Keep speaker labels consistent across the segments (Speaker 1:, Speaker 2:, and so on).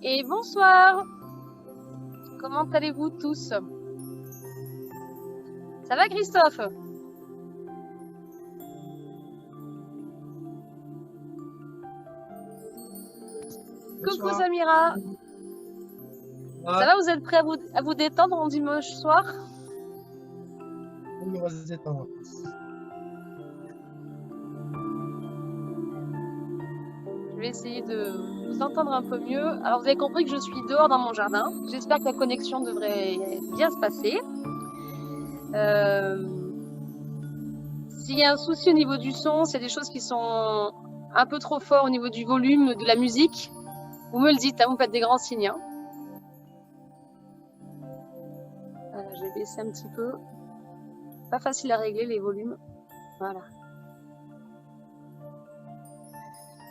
Speaker 1: Et bonsoir. Comment allez-vous tous? Ça va, Christophe? Coucou Samira. Ça va, vous êtes prêts à vous détendre en dimanche soir?
Speaker 2: Oui, on va se détendre.
Speaker 1: Je vais essayer de vous entendre un peu mieux. Alors, vous avez compris que je suis dehors dans mon jardin. J'espère que la connexion devrait bien se passer. S'il y a un souci au niveau du son, c'est des choses qui sont un peu trop fortes au niveau du volume de la musique. Vous me le dites, hein, vous faites des grands signes. Hein. Voilà, je vais baisser un petit peu. Pas facile à régler les volumes. Voilà.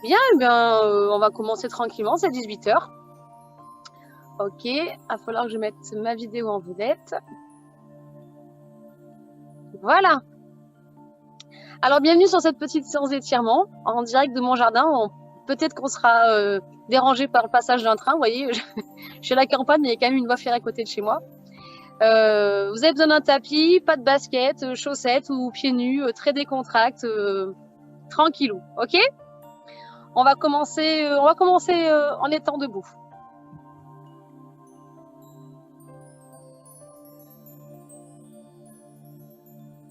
Speaker 1: Bien, eh bien on va commencer tranquillement, c'est 18 h. Ok, il va falloir que je mette ma vidéo en vedette. Voilà. Alors, bienvenue sur cette petite séance d'étirement en direct de mon jardin. Peut-être qu'on sera dérangé par le passage d'un train. Vous voyez, je suis à la campagne, mais il y a quand même une voie ferrée à côté de chez moi. Vous avez besoin d'un tapis, pas de basket, chaussettes ou pieds nus, très décontracts, tranquillou. Ok ? On va commencer en étant debout.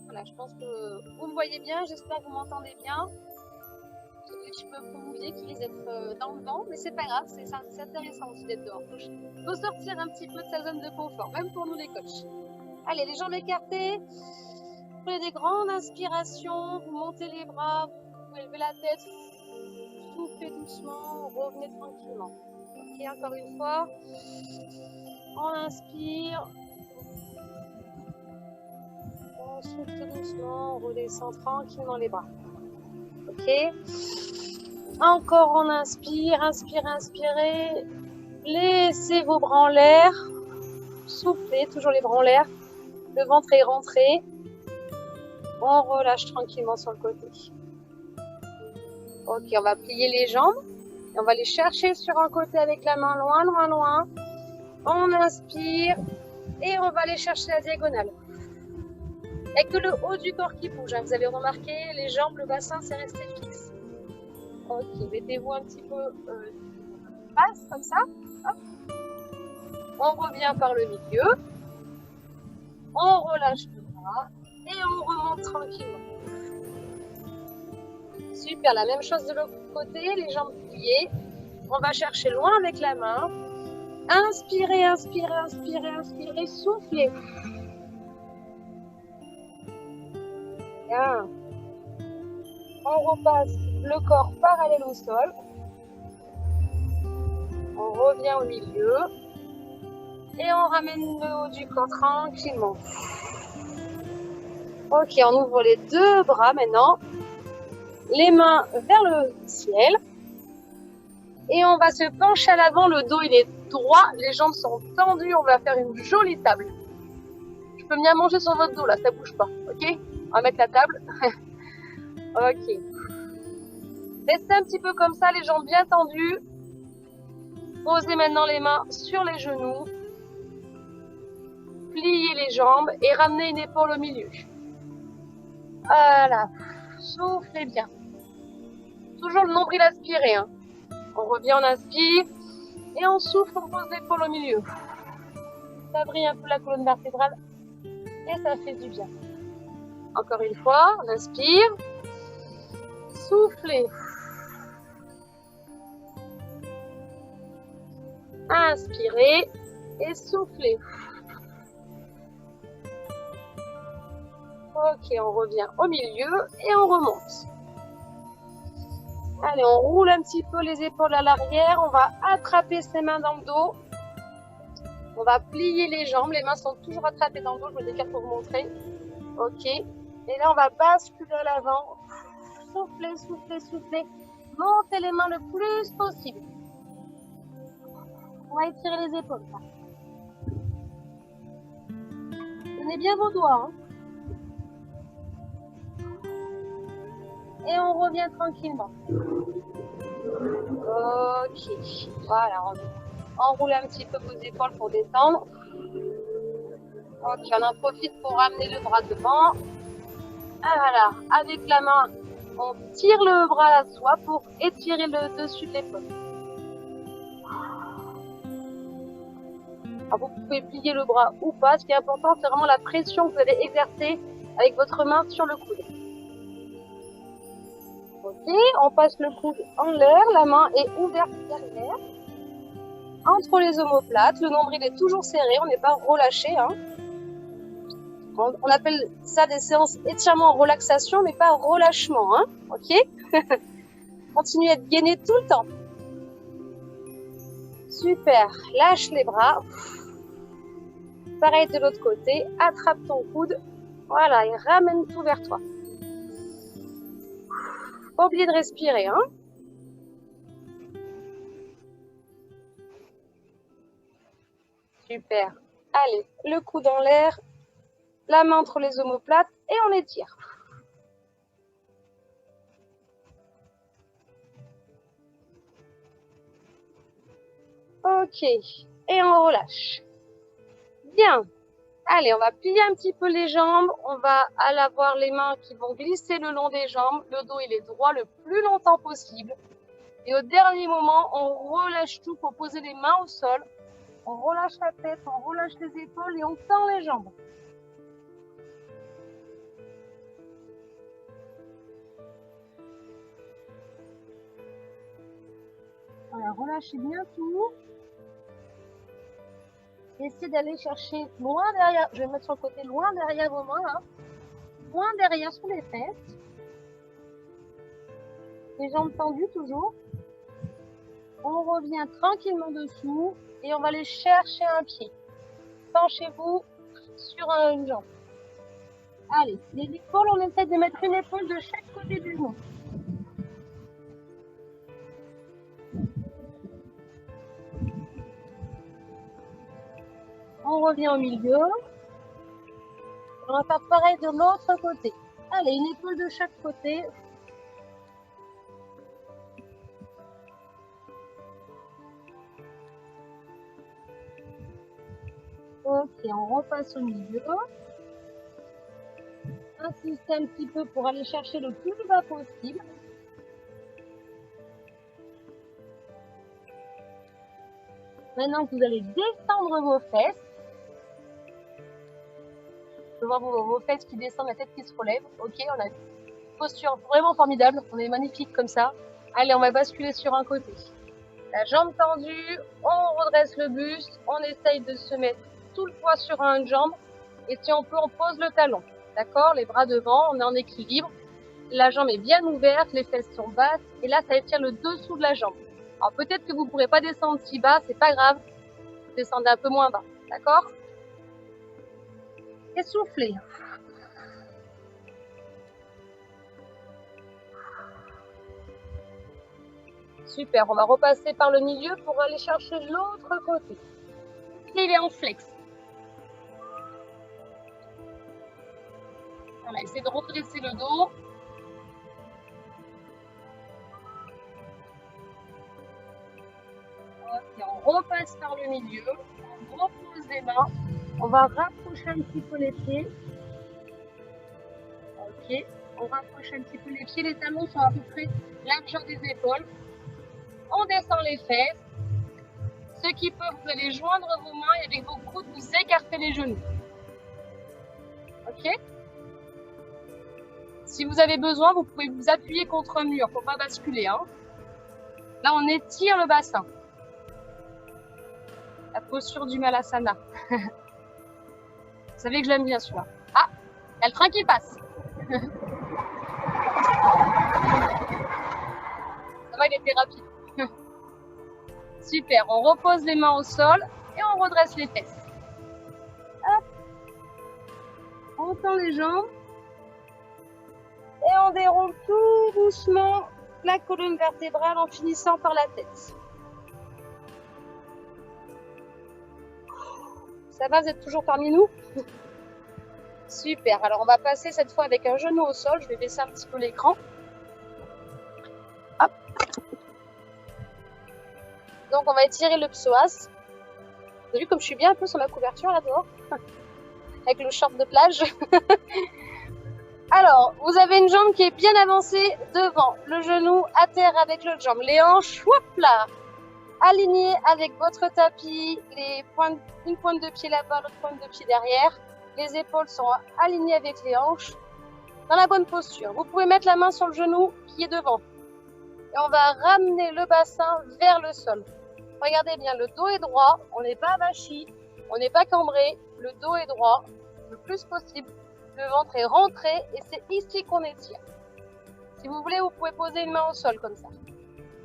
Speaker 1: Voilà, je pense que vous me voyez bien, j'espère que vous m'entendez bien. Je peux vous dire qu'il risque d'être dans le vent, mais c'est pas grave, c'est intéressant aussi d'être dehors. Il faut sortir un petit peu de sa zone de confort, même pour nous les coachs. Allez, les jambes écartées, prenez des grandes inspirations, vous montez les bras, vous élevez la tête, soufflez doucement, revenez tranquillement. Ok, encore une fois, on inspire, on souffle doucement, on redescend tranquillement les bras. Ok, encore on inspire, inspirez, laissez vos bras en l'air, soufflez, toujours les bras en l'air, le ventre est rentré, on relâche tranquillement sur le côté. Ok, on va plier les jambes, et on va les chercher sur un côté avec la main, loin, on inspire, et on va aller chercher la diagonale. Il n'y a que le haut du corps qui bouge, hein. Vous avez remarqué, les jambes, le bassin, c'est resté fixe. Ok, mettez-vous un petit peu face, comme ça. Hop. On revient par le milieu. On relâche le bras. Et on remonte tranquillement. Super, la même chose de l'autre côté, les jambes pliées. On va chercher loin avec la main. Inspirez, soufflez. Bien. On repasse le corps parallèle au sol. On revient au milieu. Et on ramène le haut du corps tranquillement. Ok, on ouvre les deux bras maintenant. Les mains vers le ciel. Et on va se pencher à l'avant. Le dos, il est droit. Les jambes sont tendues. On va faire une jolie table. Je peux venir manger sur votre dos, là. Ça bouge pas. Ok ? On va mettre la table. Ok. Restez un petit peu comme ça, les jambes bien tendues. Posez maintenant les mains sur les genoux. Pliez les jambes et ramenez une épaule au milieu. Voilà. Soufflez bien. Toujours le nombril aspiré. Hein. On revient, on inspire. Et on souffle, on pose l'épaule au milieu. Ça brille un peu la colonne vertébrale. Et ça fait du bien. Encore une fois, on inspire. Soufflez. Inspirez et soufflez. Ok, on revient au milieu et on remonte. Allez, on roule un petit peu les épaules à l'arrière. On va attraper ses mains dans le dos. On va plier les jambes. Les mains sont toujours attrapées dans le dos. Je me décale pour vous montrer. Ok. Et là, on va basculer à l'avant. Soufflez. Montez les mains le plus possible. On va étirer les épaules. Tenez bien vos doigts. Hein. Et on revient tranquillement. Ok. Voilà, on revient. Enroulez un petit peu vos épaules pour descendre. Ok, on en profite pour ramener le bras devant. Ah, voilà, avec la main, on tire le bras à soi pour étirer le dessus de l'épaule. Vous pouvez plier le bras ou pas. Ce qui est important, c'est vraiment la pression que vous allez exercer avec votre main sur le coude. Ok, on passe le coude en l'air, la main est ouverte derrière. Entre les omoplates, le nombril est toujours serré, on n'est pas relâché. Hein. On appelle ça des séances étirement relaxation, mais pas relâchement. Hein. Ok. Continuez à être gainé tout le temps. Super, lâche les bras. Pareil de l'autre côté, attrape ton coude. Voilà, et ramène tout vers toi. Pas oublier de respirer. Hein. Super. Allez, le coude en l'air, la main entre les omoplates et on étire. Ok, et on relâche. Bien. Allez, on va plier un petit peu les jambes. On va avoir les mains qui vont glisser le long des jambes. Le dos, il est droit le plus longtemps possible. Et au dernier moment, on relâche tout pour poser les mains au sol. On relâche la tête, on relâche les épaules et on tend les jambes. Voilà, relâchez bien tout. Essayez d'aller chercher loin derrière. Je vais mettre sur le côté, loin derrière vos mains. Là. Loin derrière sous les fesses. Les jambes tendues toujours. On revient tranquillement dessous et on va aller chercher un pied. Penchez-vous sur une jambe. Allez, les épaules, on essaie de mettre une épaule de chaque côté du genou. On revient au milieu. On va faire pareil de l'autre côté. Allez, une épaule de chaque côté. Ok, on repasse au milieu. Insistez un petit peu pour aller chercher le plus bas possible. Maintenant que vous allez descendre vos fesses, je vois vos fesses qui descendent, la tête qui se relève. Ok, on a une posture vraiment formidable. On est magnifique comme ça. Allez, on va basculer sur un côté. La jambe tendue, on redresse le buste, on essaye de se mettre tout le poids sur une jambe. Et si on peut, on pose le talon. D'accord? Les bras devant, on est en équilibre. La jambe est bien ouverte, les fesses sont basses. Et là, ça étire le dessous de la jambe. Alors peut-être que vous ne pourrez pas descendre si bas, c'est pas grave. Vous descendez un peu moins bas. D'accord? Et soufflez. Super, on va repasser par le milieu pour aller chercher l'autre côté. Et il est en flex. Voilà, essayez de redresser le dos. Ok, on repasse par le milieu. On repose les mains. On va rapprocher un petit peu les pieds. Ok, on rapproche un petit peu les pieds. Les talons sont à peu près largeur des épaules. On descend les fesses. Ceux qui peuvent, vous allez joindre vos mains et avec vos coudes, vous écartez les genoux. Ok? Si vous avez besoin, vous pouvez vous appuyer contre un mur pour ne pas basculer. Hein. Là, on étire le bassin. La posture du Malasana. Vous savez que je l'aime bien celui-là. Ah, il y a le train qui passe. Ça va, il était rapide. Super, on repose les mains au sol et on redresse les fesses. Hop. On tend les jambes. Et on déroule tout doucement la colonne vertébrale en finissant par la tête. Ça va, vous êtes toujours parmi nous? Super, alors on va passer cette fois avec un genou au sol. Je vais baisser un petit peu l'écran. Hop. Donc on va étirer le psoas. Vous avez vu comme je suis bien un peu sur ma couverture là dehors avec le short de plage. Alors, vous avez une jambe qui est bien avancée devant, le genou à terre avec l'autre jambe, les hanches, hop là, alignées avec votre tapis, une pointe de pied là-bas, l'autre pointe de pied derrière. Les épaules sont alignées avec les hanches, dans la bonne posture. Vous pouvez mettre la main sur le genou qui est devant. Et on va ramener le bassin vers le sol. Regardez bien, le dos est droit, on n'est pas avachi, on n'est pas cambré, le dos est droit, le plus possible. Le ventre est rentré et c'est ici qu'on étire. Si vous voulez, vous pouvez poser une main au sol comme ça.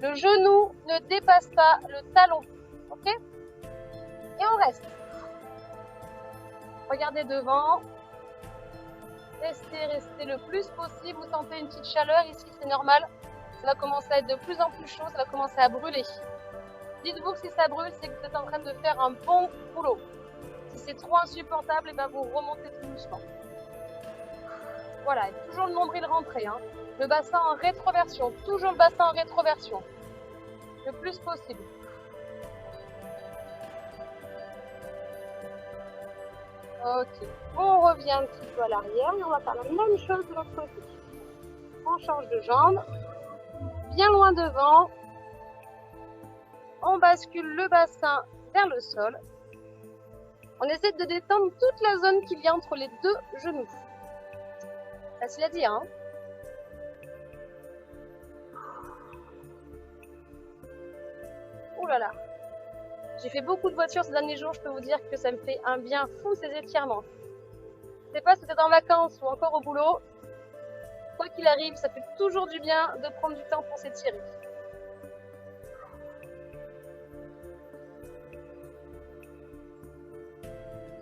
Speaker 1: Le genou ne dépasse pas le talon. Ok? Et on reste. Regardez devant. Restez le plus possible. Vous sentez une petite chaleur ici, c'est normal. Ça va commencer à être de plus en plus chaud, ça va commencer à brûler. Dites-vous que si ça brûle, c'est que vous êtes en train de faire un bon boulot. Si c'est trop insupportable, et ben vous remontez tout doucement. Voilà, et toujours le nombril rentré, hein. Le bassin en rétroversion, toujours le bassin en rétroversion, le plus possible. Ok, on revient un petit peu à l'arrière et on va faire la même chose de l'autre côté. On change de jambe, bien loin devant, on bascule le bassin vers le sol. On essaie de détendre toute la zone qu'il y a entre les deux genoux. Facile à dire, hein? Ouh là là. J'ai fait beaucoup de voitures ces derniers jours, je peux vous dire que ça me fait un bien fou ces étirements. Je sais pas si vous êtes en vacances ou encore au boulot. Quoi qu'il arrive, ça fait toujours du bien de prendre du temps pour s'étirer.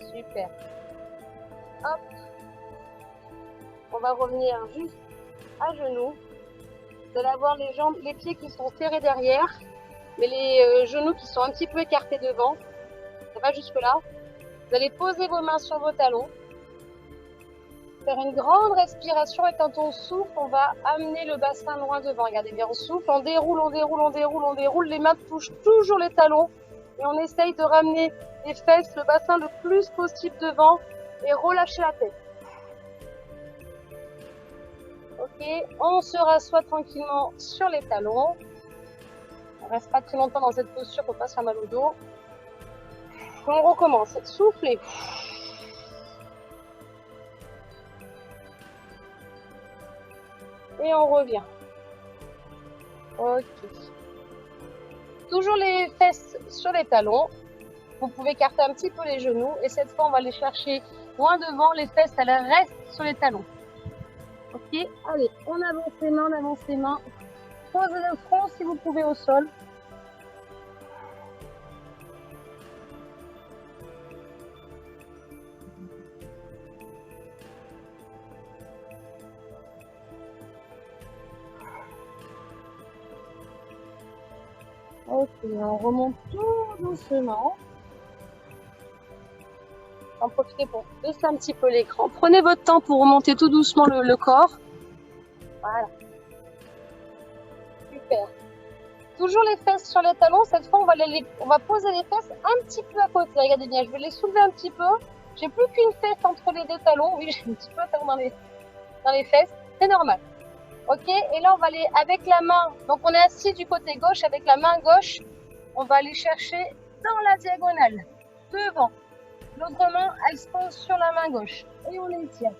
Speaker 1: Super. Hop. On va revenir juste à genoux. Vous allez avoir les jambes, les pieds qui sont serrés derrière, mais les genoux qui sont un petit peu écartés devant. Ça va jusque là. Vous allez poser vos mains sur vos talons. Faire une grande respiration et quand on souffle, on va amener le bassin loin devant. Regardez bien, on souffle, on déroule, on déroule, on déroule, on déroule. Les mains touchent toujours les talons et on essaye de ramener les fesses, le bassin le plus possible devant et relâcher la tête. Ok, on se rassoit tranquillement sur les talons. On reste pas très longtemps dans cette posture pour pas se faire mal au dos. On recommence, soufflez. Et on revient. Ok. Toujours les fesses sur les talons. Vous pouvez écarter un petit peu les genoux. Et cette fois, on va les chercher loin devant. Les fesses, elles restent sur les talons. Ok. Allez, on avance les mains, on avance les mains. Posez le front si vous pouvez au sol. Ok, on remonte tout doucement. En profitez pour baisser un petit peu l'écran. Prenez votre temps pour remonter tout doucement le corps. Voilà. Super. Toujours les fesses sur les talons. Cette fois, on va poser les fesses un petit peu à côté. Regardez bien, je vais les soulever un petit peu. J'ai plus qu'une fesse entre les deux talons. Oui, j'ai un petit peu à faire dans les fesses. C'est normal. Ok, et là, on va aller avec la main. Donc, on est assis du côté gauche. Avec la main gauche, on va aller chercher dans la diagonale, devant. L'autre main, elle se pose sur la main gauche. Et on étire.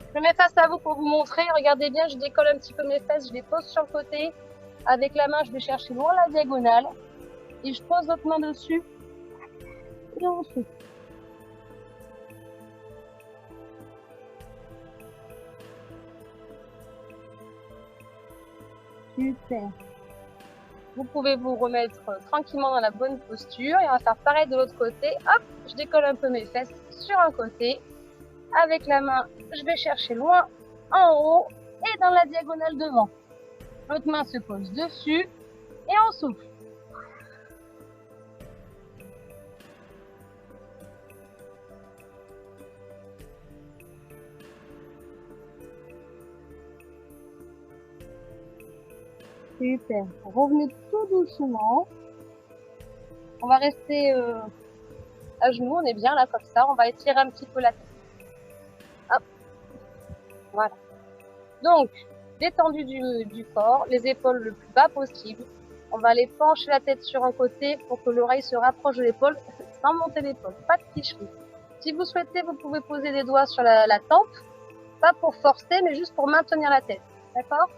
Speaker 1: Je me mets face à vous pour vous montrer. Regardez bien, je décolle un petit peu mes fesses. Je les pose sur le côté. Avec la main, je vais chercher loin la diagonale. Et je pose l'autre main dessus. Et ensuite. Super. Vous pouvez vous remettre tranquillement dans la bonne posture. Et on va faire pareil de l'autre côté. Hop, je décolle un peu mes fesses sur un côté. Avec la main, je vais chercher loin en haut et dans la diagonale devant. L'autre main se pose dessus et on souffle. Super. Revenez tout tout doucement. On va rester à genoux, on est bien là comme ça. On va étirer un petit peu la tête. Hop, voilà. Donc, détendu du corps, les épaules le plus bas possible. On va aller pencher la tête sur un côté pour que l'oreille se rapproche de l'épaule sans monter l'épaule. Pas de tricherie. Si vous souhaitez, vous pouvez poser les doigts sur la tempe. Pas pour forcer, mais juste pour maintenir la tête. D'accord?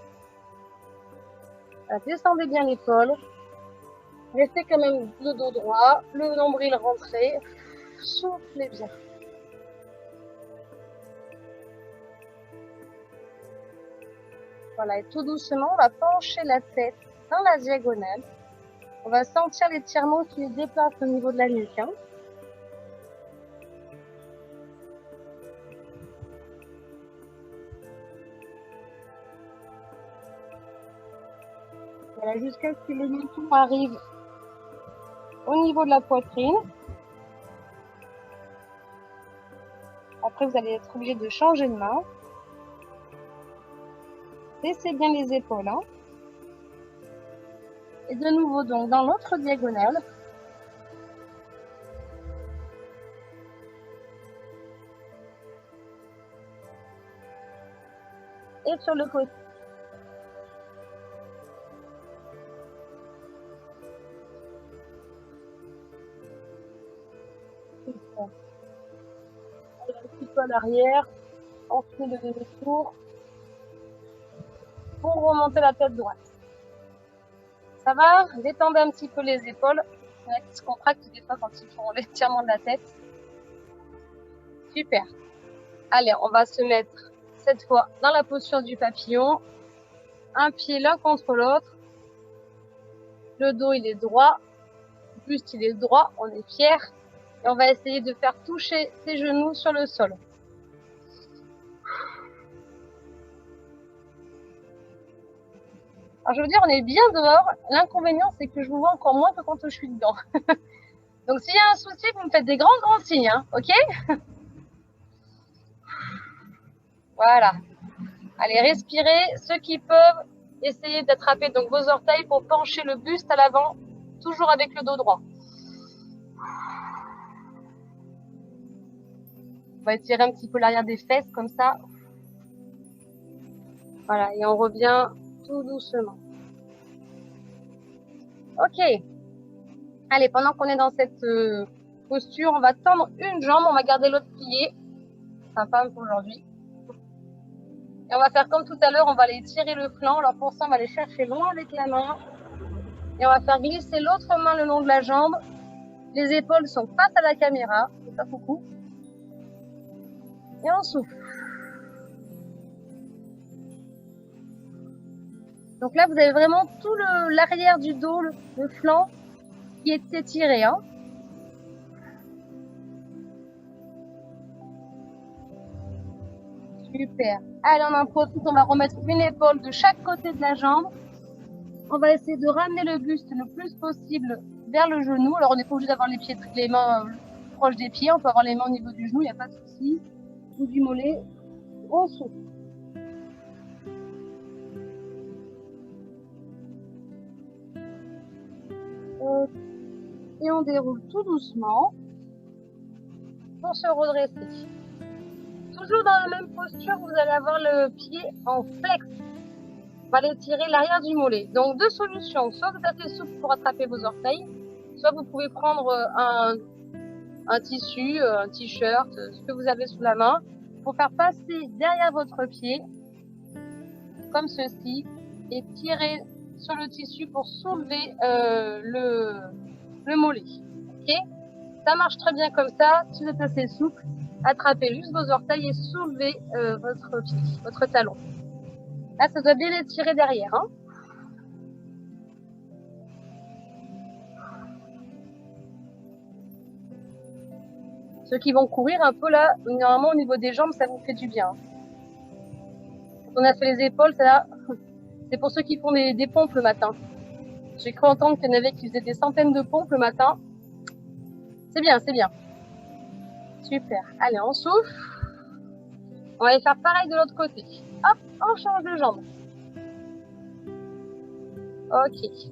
Speaker 1: Descendez bien l'épaule. Restez quand même le dos droit, le nombril rentré. Soufflez bien. Voilà, et tout doucement, on va pencher la tête dans la diagonale. On va sentir l'étirement qui se déplace au niveau de la nuque. Hein. Voilà, jusqu'à ce que le menton arrive au niveau de la poitrine. Après, vous allez être obligé de changer de main. Baissez bien les épaules. Hein. Et de nouveau, donc, dans l'autre diagonale. Et sur le côté. Super. Allez, un petit peu à l'arrière. On fait le demi-tour. Pour remonter la tête droite. Ça va? Détendez un petit peu les épaules. Il y en a qui se contractent des fois quand ils font l'étirement de la tête. Super. Allez, on va se mettre cette fois dans la posture du papillon. Un pied l'un contre l'autre. Le dos, il est droit. Le buste, il est droit. On est fiers. Et on va essayer de faire toucher ses genoux sur le sol. Alors, je veux dire, on est bien dehors. L'inconvénient, c'est que je vous vois encore moins que quand je suis dedans. Donc, s'il y a un souci, vous me faites des grands signes, hein, ok? Voilà. Allez, respirez. Ceux qui peuvent, essayez d'attraper donc vos orteils pour pencher le buste à l'avant, toujours avec le dos droit. On va étirer un petit peu l'arrière des fesses, comme ça. Voilà, et on revient tout doucement. Ok. Allez, pendant qu'on est dans cette posture, on va tendre une jambe, on va garder l'autre pliée. Sympa pour aujourd'hui. Et on va faire comme tout à l'heure, on va aller tirer le flanc. Alors pour ça, on va aller chercher loin avec la main. Et on va faire glisser l'autre main le long de la jambe. Les épaules sont face à la caméra. C'est pas beaucoup. Et on souffle. Donc là, vous avez vraiment tout l'arrière du dos, le flanc qui est étiré. Hein. Super. Allez, on en profite, on va remettre une épaule de chaque côté de la jambe. On va essayer de ramener le buste le plus possible vers le genou. Alors, on n'est pas obligé d'avoir les mains proches des pieds. On peut avoir les mains au niveau du genou, il n'y a pas de souci. Ou du mollet. On souffle. Et on déroule tout doucement pour se redresser. Toujours dans la même posture, vous allez avoir le pied en flex. On va aller tirer l'arrière du mollet. Donc, deux solutions. Soit vous êtes assez souple pour attraper vos orteils, soit vous pouvez prendre un tissu, un t-shirt, ce que vous avez sous la main, pour faire passer derrière votre pied, comme ceci, et tirer sur le tissu pour soulever le mollet. Ok? Ça marche très bien comme ça. Si vous êtes assez souple, attrapez juste vos orteils et soulevez votre pied, votre talon. Là, ça doit bien étirer derrière. Hein. Ceux qui vont courir un peu là, normalement au niveau des jambes, ça vous fait du bien. Quand on a fait les épaules, c'est pour ceux qui font des pompes le matin. J'ai cru entendre qu'il y en avait qui faisaient des centaines de pompes le matin. C'est bien, c'est bien. Super. Allez, on souffle. On va aller faire pareil de l'autre côté. Hop, on change de jambe. Ok.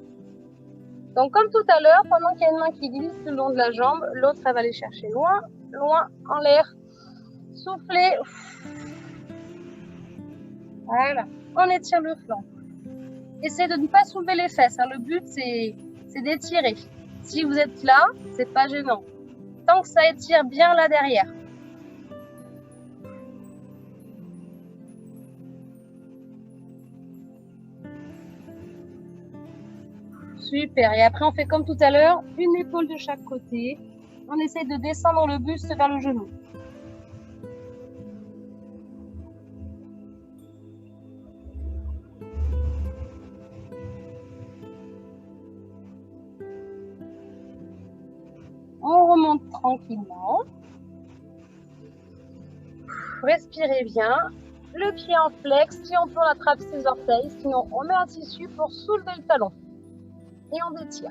Speaker 1: Donc comme tout à l'heure, pendant qu'il y a une main qui glisse le long de la jambe, l'autre elle va aller chercher loin, loin en l'air. Soufflez. Voilà, on étire le flanc. Essayez de ne pas soulever les fesses, hein. Le but c'est d'étirer. Si vous êtes là, c'est pas gênant. Tant que ça étire bien là derrière. Super, et après on fait comme tout à l'heure, une épaule de chaque côté. On essaie de descendre le buste vers le genou. On remonte tranquillement. Respirez bien. Le pied en flex, si on peut on attrape ses orteils, sinon on met un tissu pour soulever le talon. Et on détire.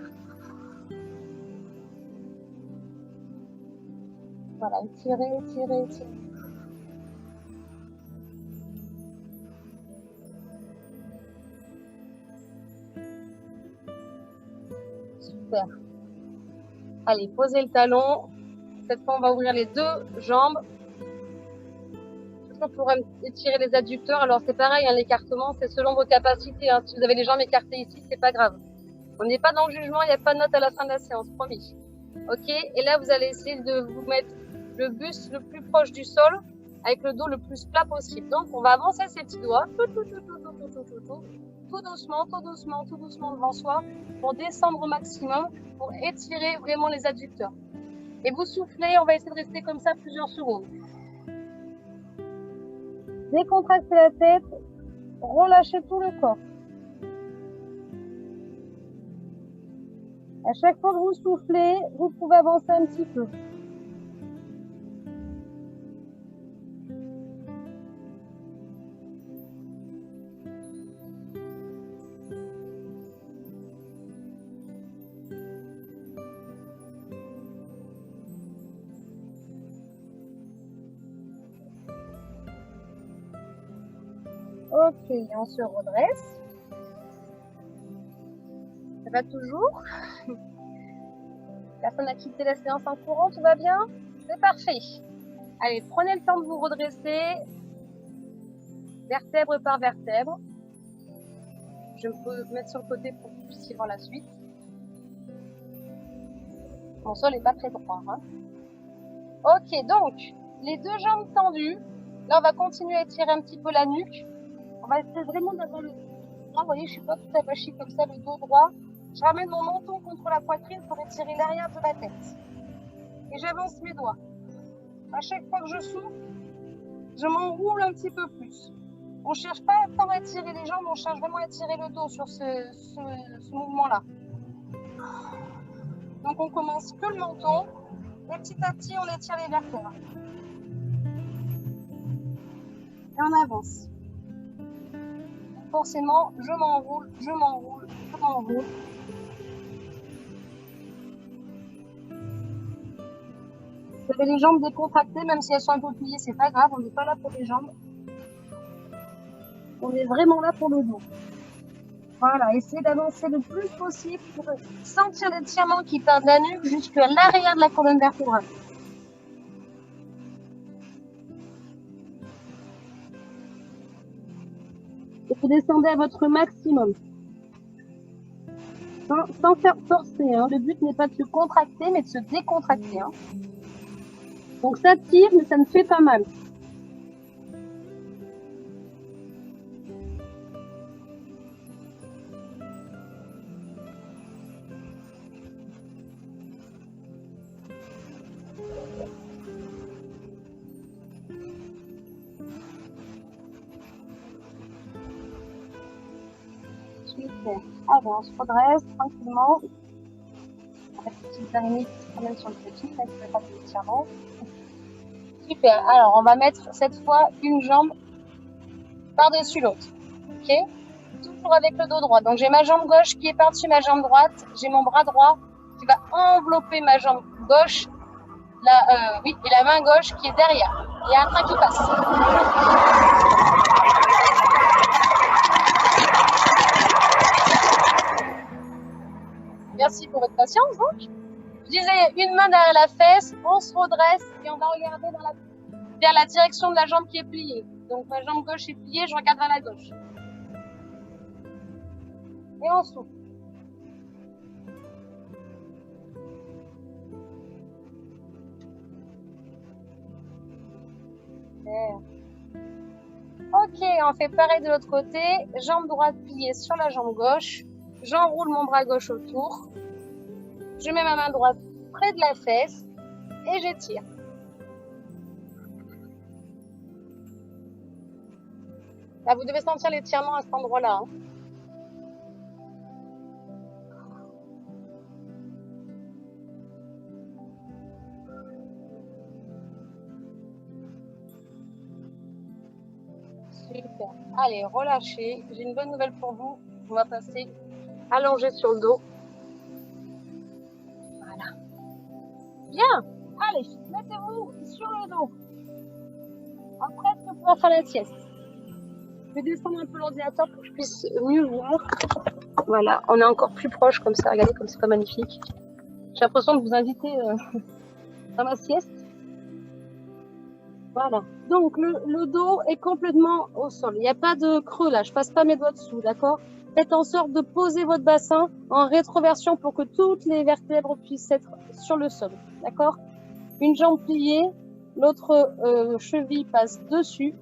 Speaker 1: Voilà, étirez, étirez, étirez. Super. Allez, posez le talon. Cette fois, on va ouvrir les deux jambes. On pourrait étirer les adducteurs. Alors, c'est pareil, hein, l'écartement, c'est selon vos capacités. Hein. Si vous avez les jambes écartées ici, c'est pas grave. On n'est pas dans le jugement, il n'y a pas de note à la fin de la séance, promis. Ok, et là, vous allez essayer de vous mettre le buste le plus proche du sol, avec le dos le plus plat possible. Donc, on va avancer ses petits doigts, tout doucement devant soi, pour descendre au maximum, pour étirer vraiment les adducteurs. Et vous soufflez, on va essayer de rester comme ça plusieurs secondes. Décontractez la tête, relâchez tout le corps. À chaque fois que vous soufflez, vous pouvez avancer un petit peu. Ok, on se redresse. Ça va toujours? Personne n'a quitté la séance en courant, tout va bien? C'est parfait. Allez, prenez le temps de vous redresser, vertèbre par vertèbre. Je peux me mettre sur le côté pour que vous puissiez voir la suite. Mon sol n'est pas très droit. Hein. Ok, donc, les deux jambes tendues. Là, on va continuer à étirer un petit peu la nuque. On va essayer vraiment d'avoir le dos droit. Vous voyez, je ne suis pas tout avachi comme ça, le dos droit. Je ramène mon menton contre la poitrine pour étirer l'arrière de la tête. Et j'avance mes doigts. À chaque fois que je souffle, je m'enroule un petit peu plus. On ne cherche pas tant à étirer les jambes, on cherche vraiment à étirer le dos sur ce mouvement-là. Donc on commence que le menton. Et petit à petit, on étire les vertèbres. Et on avance. Forcément, je m'enroule. Vous avez les jambes décontractées, même si elles sont un peu pliées, c'est pas grave, on n'est pas là pour les jambes. On est vraiment là pour le dos. Voilà, essayez d'avancer le plus possible pour sentir l'étirement qui part de la nuque jusqu'à l'arrière de la colonne vertébrale. Et vous descendez à votre maximum. Sans faire forcer. Hein. Le but n'est pas de se contracter, mais de se décontracter. Hein. Donc ça tire, mais ça ne fait pas mal. Super. Allez, on se redresse tranquillement. La petite araignée qui se promène sur le petit, là, qui fait pas de l'étirement. Super. Alors, on va mettre cette fois une jambe par-dessus l'autre. Ok? Toujours avec le dos droit. Donc, j'ai ma jambe gauche qui est par-dessus ma jambe droite. J'ai mon bras droit qui va envelopper ma jambe gauche. Oui, et la main gauche qui est derrière. Il y a un train qui passe. Merci pour votre patience. Donc. Je disais, une main derrière la fesse, on se redresse et on va regarder vers la direction de la jambe qui est pliée. Donc ma jambe gauche est pliée, je regarde vers la gauche. Et on souffle. Ok, on fait pareil de l'autre côté. Jambe droite pliée sur la jambe gauche. J'enroule mon bras gauche autour. Je mets ma main droite près de la fesse et j'étire. Là, vous devez sentir l'étirement à cet endroit-là. Hein. Super. Allez, relâchez. J'ai une bonne nouvelle pour vous. On va passer allongé sur le dos. Voilà. Bien. Allez, mettez-vous sur le dos. Après, on peut faire la sieste. Je vais descendre un peu l'ordinateur pour que je puisse mieux voir. Voilà, on est encore plus proche comme ça. Regardez comme c'est pas magnifique. J'ai l'impression de vous inviter dans ma sieste. Voilà. Donc, le dos est complètement au sol. Il n'y a pas de creux là. Je passe pas mes doigts dessous, d'accord? Faites en sorte de poser votre bassin en rétroversion pour que toutes les vertèbres puissent être sur le sol, d'accord? Une jambe pliée, l'autre cheville passe dessus.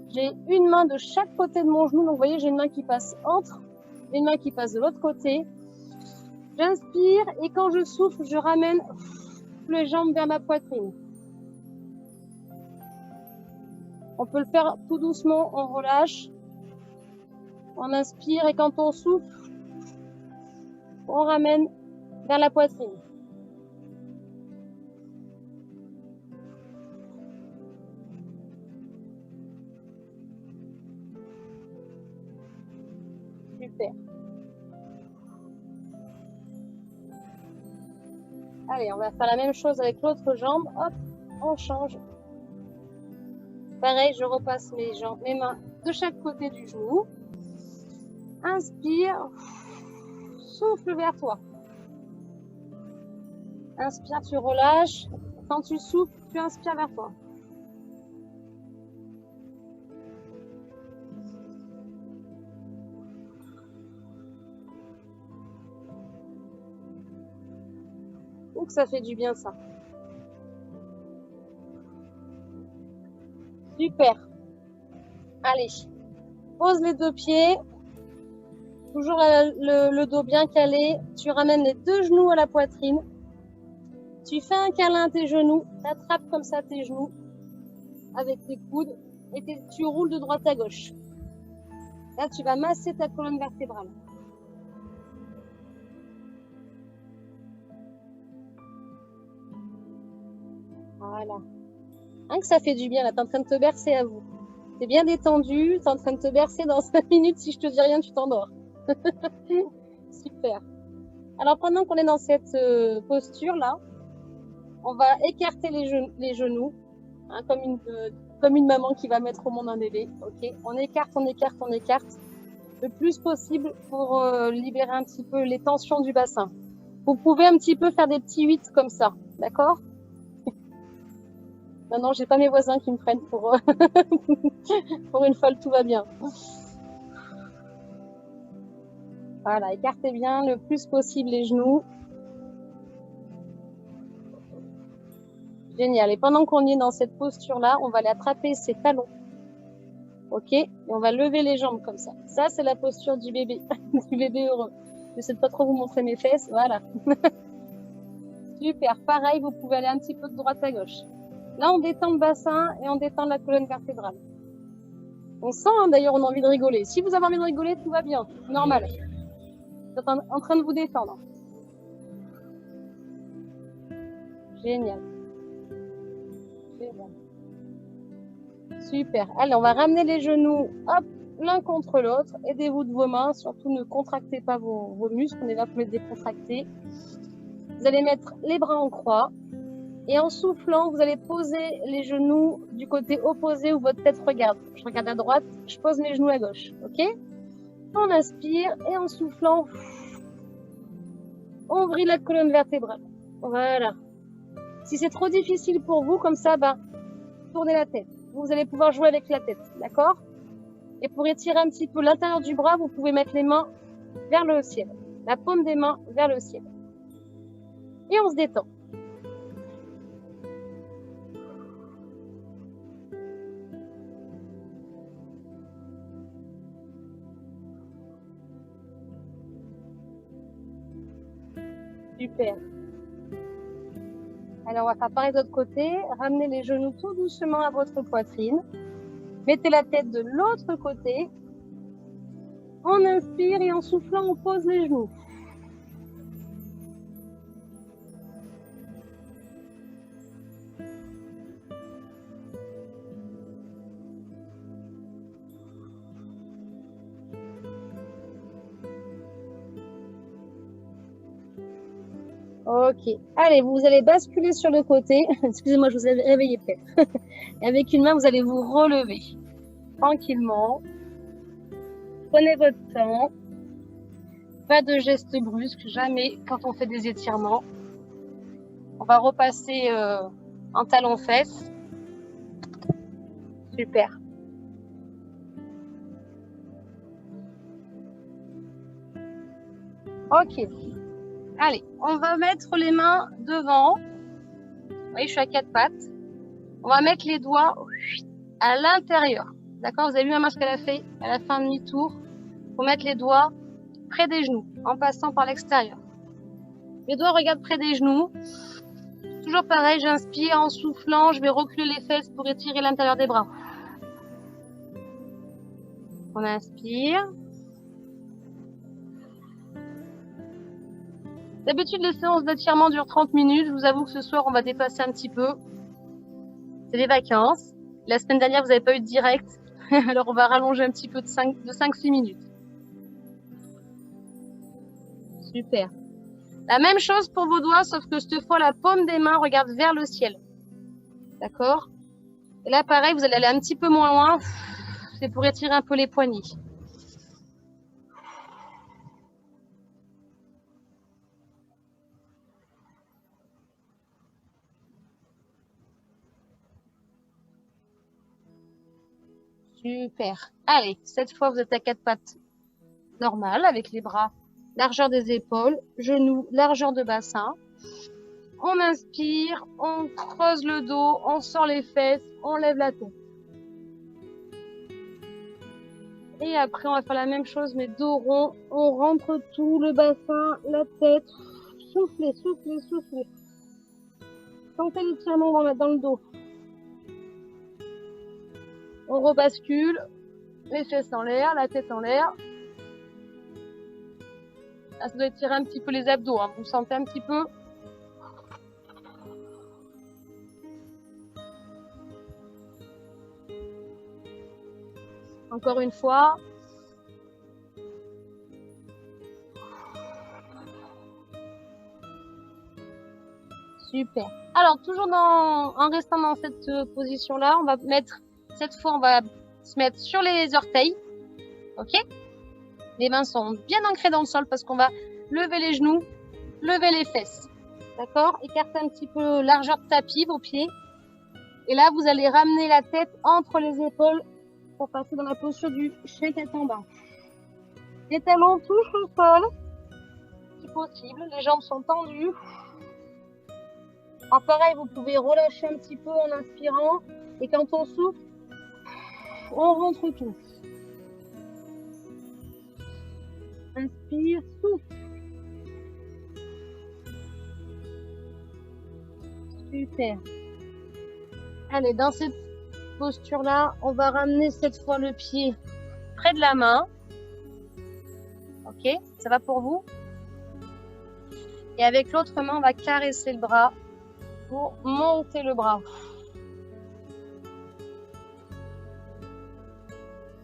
Speaker 1: J'ai une main de chaque côté de mon genou. Donc, vous voyez, j'ai une main qui passe entre, une main qui passe de l'autre côté. J'inspire et quand je souffle, je ramène les jambes vers ma poitrine. On peut le faire tout doucement, on relâche. On inspire et quand on souffle, on ramène vers la poitrine. Super. Allez, on va faire la même chose avec l'autre jambe. Hop, on change. Pareil, je repasse mes mains de chaque côté du genou. Inspire, souffle vers toi. Inspire, tu relâches. Quand tu souffles, tu inspires vers toi. Donc ça fait du bien ça. Super. Allez, pose les deux pieds. Toujours le dos bien calé. Tu ramènes les deux genoux à la poitrine. Tu fais un câlin à tes genoux. Tu attrapes comme ça tes genoux avec tes coudes et tu roules de droite à gauche. Là, tu vas masser ta colonne vertébrale. Voilà. Hein, que ça fait du bien, là, tu es en train de te bercer à vous. Tu es bien détendu, tu es en train de te bercer dans 5 minutes. Si je te dis rien, tu t'endors. Super. Alors, pendant qu'on est dans cette posture-là, on va écarter les genoux, hein, comme une maman qui va mettre au monde un bébé. Okay, on écarte, on écarte, on écarte le plus possible pour libérer un petit peu les tensions du bassin. Vous pouvez un petit peu faire des petits 8 comme ça, d'accord? Non, j'ai pas mes voisins qui me prennent pour pour une folle, tout va bien. Voilà, écartez bien le plus possible les genoux. Génial. Et pendant qu'on est dans cette posture-là, on va aller attraper ses talons. Ok? Et on va lever les jambes comme ça. Ça, c'est la posture du bébé, du bébé heureux. Je sais pas trop vous montrer mes fesses. Voilà. Super. Pareil, vous pouvez aller un petit peu de droite à gauche. Là, on détend le bassin et on détend la colonne vertébrale. On sent, hein, d'ailleurs, on a envie de rigoler. Si vous avez envie de rigoler, tout va bien. Normal. Vous êtes en train de vous détendre. Génial. Génial. Super. Allez, on va ramener les genoux, hop, l'un contre l'autre. Aidez-vous de vos mains. Surtout, ne contractez pas vos muscles. On est là pour les décontracter. Vous allez mettre les bras en croix. Et en soufflant, vous allez poser les genoux du côté opposé où votre tête regarde. Je regarde à droite, je pose mes genoux à gauche. Ok? On inspire et en soufflant, Ouvrez la colonne vertébrale. Voilà. Si c'est trop difficile pour vous, comme ça, tournez la tête. Vous allez pouvoir jouer avec la tête, d'accord? Et pour étirer un petit peu l'intérieur du bras, vous pouvez mettre les mains vers le ciel. La paume des mains vers le ciel. Et on se détend. Super. Alors, on va faire pareil de l'autre côté. Ramenez les genoux tout doucement à votre poitrine. Mettez la tête de l'autre côté. On inspire et en soufflant, on pose les genoux. Ok. Allez, vous allez basculer sur le côté. Excusez-moi, je vous ai réveillé peut-être. Et avec une main, vous allez vous relever. Tranquillement. Prenez votre temps. Pas de gestes brusques, jamais quand on fait des étirements. On va repasser en talon-fesse. Super. Ok. Allez, on va mettre les mains devant. Vous voyez, je suis à 4 pattes. On va mettre les doigts à l'intérieur. D'accord? Vous avez vu ma main ce qu'elle a fait? Elle a fait un demi-tour. Il faut mettre les doigts près des genoux, en passant par l'extérieur. Les doigts regardent près des genoux. Toujours pareil, j'inspire en soufflant. Je vais reculer les fesses pour étirer l'intérieur des bras. On inspire. D'habitude, les séances d'étirement durent 30 minutes. Je vous avoue que ce soir, on va dépasser un petit peu. C'est les vacances. La semaine dernière, vous n'avez pas eu de direct. Alors, on va rallonger un petit peu de 5-6 minutes. Super. La même chose pour vos doigts, sauf que cette fois, la paume des mains regarde vers le ciel. D'accord? Et là, pareil, vous allez aller un petit peu moins loin. C'est pour étirer un peu les poignets. Super. Allez, cette fois, vous êtes à 4 pattes normales avec les bras, largeur des épaules, genoux, largeur de bassin. On inspire, on creuse le dos, on sort les fesses, on lève la tête. Et après, on va faire la même chose, mais dos rond. On rentre tout, le bassin, la tête. Soufflez, soufflez, soufflez. Sentez l'étirement, on va mettre dans le dos. On rebascule, les fesses en l'air, la tête en l'air. Là, ça doit étirer un petit peu les abdos, hein. Vous sentez un petit peu. Encore une fois. Super. Alors, toujours en restant dans cette position-là, on va mettre, cette fois, on va se mettre sur les orteils. Ok? Les mains sont bien ancrées dans le sol parce qu'on va lever les genoux, lever les fesses. D'accord? Écartez un petit peu largeur de tapis, vos pieds. Et là, vous allez ramener la tête entre les épaules pour passer dans la posture du chien tête en bas. Les talons touchent le sol, si possible. Les jambes sont tendues. Alors pareil, vous pouvez relâcher un petit peu en inspirant. Et quand on souffle, on rentre tout. Inspire, souffle. Super. Allez, dans cette posture-là, on va ramener cette fois le pied près de la main. Ok, ça va pour vous? Et avec l'autre main, on va caresser le bras pour monter le bras.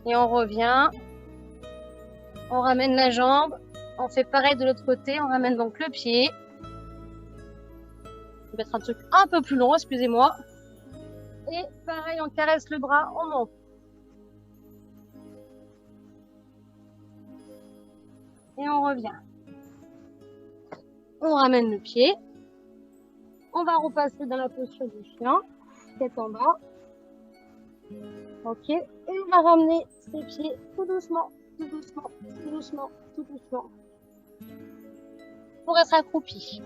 Speaker 1: Et on revient. On ramène la jambe. On fait pareil de l'autre côté. On ramène donc le pied. Je vais mettre un truc un peu plus long, excusez-moi. Et pareil, on caresse le bras, on monte. Et on revient.
Speaker 2: On ramène le pied. On va repasser dans la posture du chien. Tête en bas. Ok. Et on va ramener ses pieds tout doucement, tout doucement, tout doucement, tout doucement. Pour être accroupi.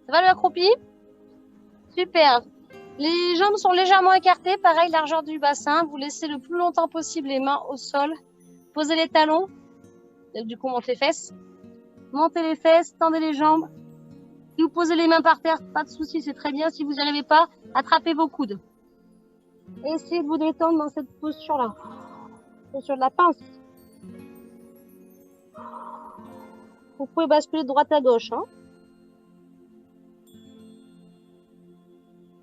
Speaker 2: Ça va le accroupi? Super. Les jambes sont légèrement écartées. Pareil, largeur du bassin. Vous laissez le plus longtemps possible les mains au sol. Posez les talons. Du coup, montez les fesses. Montez les fesses, tendez les jambes. Si vous posez les mains par terre, pas de souci, c'est très bien. Si vous n'y arrivez pas, attrapez vos coudes. Essayez de vous détendre dans cette posture-là. Posture de la pince. Vous pouvez basculer de droite à gauche. Hein.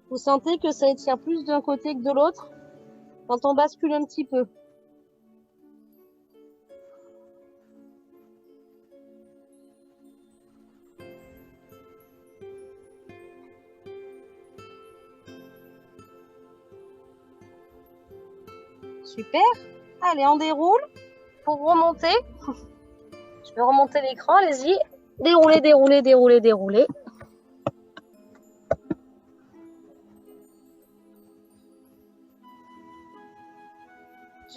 Speaker 2: Vous sentez que ça étire plus d'un côté que de l'autre quand on bascule un petit peu. Super. Allez, on déroule pour remonter. Je vais remonter l'écran, allez-y. Déroulez, déroulez, déroulez, déroulez.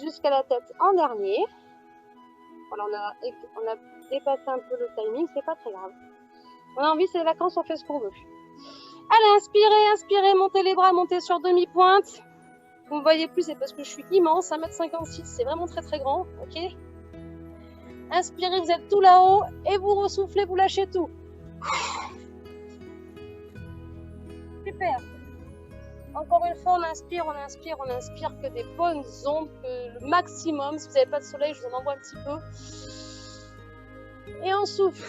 Speaker 2: Jusqu'à la tête en dernier. Voilà, on a dépassé un peu le timing, c'est pas très grave. On a envie, c'est les vacances, on fait ce qu'on veut. Allez, inspirez, inspirez, montez les bras, montez sur demi-pointe. Vous ne me voyez plus, c'est parce que je suis immense, 1m56, c'est vraiment très très grand, ok? Inspirez, vous êtes tout là-haut, et vous ressoufflez, vous lâchez tout. Super. Encore une fois, on inspire, on inspire, on inspire que des bonnes ondes, que le maximum. Si vous n'avez pas de soleil, je vous en envoie un petit peu. Et on souffle.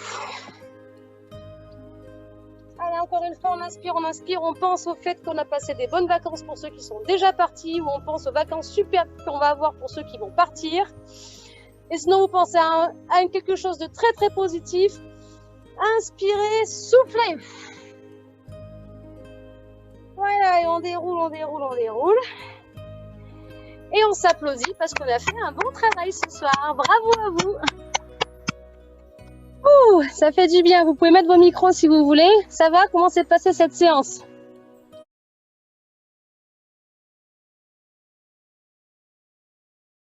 Speaker 2: Allez, encore une fois, on inspire, on pense au fait qu'on a passé des bonnes vacances pour ceux qui sont déjà partis, ou on pense aux vacances superbes qu'on va avoir pour ceux qui vont partir. Et sinon, vous pensez à quelque chose de très très positif. Inspirez, soufflez. Voilà, et on déroule, on déroule, on déroule. Et on s'applaudit parce qu'on a fait un bon travail ce soir. Bravo à vous. Ouh, ça fait du bien. Vous pouvez mettre vos micros si vous voulez. Ça va? Comment s'est passée cette séance?